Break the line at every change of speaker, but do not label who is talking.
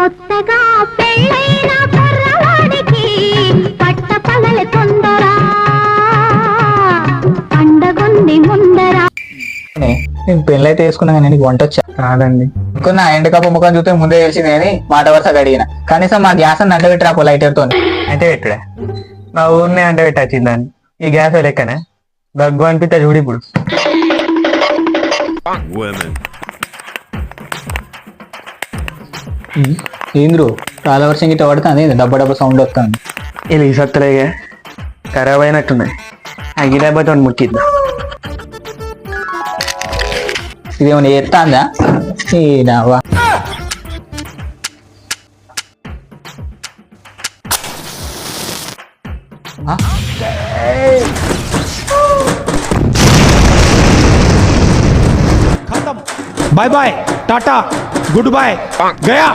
కొత్తగా పెళ్ళైన కుర్రవాడికి పట్టపగల తొందర పండగుంది ముందర.
నేను పెళ్ళైతే వేసుకున్నా కానీ నీకు వంట వచ్చా?
కాదండి.
నా ఎండ కప్పు ముఖం చూస్తే ముందే తెలిసింది అని మాట వరుసగా అడిగిన. కనీసం మా గ్యాస్ అని అంట పెట్టరా పో లైటర్ తో.
అంటే పెట్టుడా మా ఊరినే అంటే పెట్టి వచ్చిందని ఈ గ్యాస్ లెక్కనే దగ్గు అనిపిస్తే చూడు ఇప్పుడు.
ఏంద్రు కాల వర్షం గిట్ట పడుతుంది, డబ్బా డబ్బా సౌండ్ వస్తుంది.
ఇలా ఈ సత్తలేగా ఖరాబ్ అయినట్టున్నాయి. ఆ గిరాబాతో ముట్టిద్దా.
ఇదేమన్నా ఎత్తాందా? వా
bye bye tata good bye गया।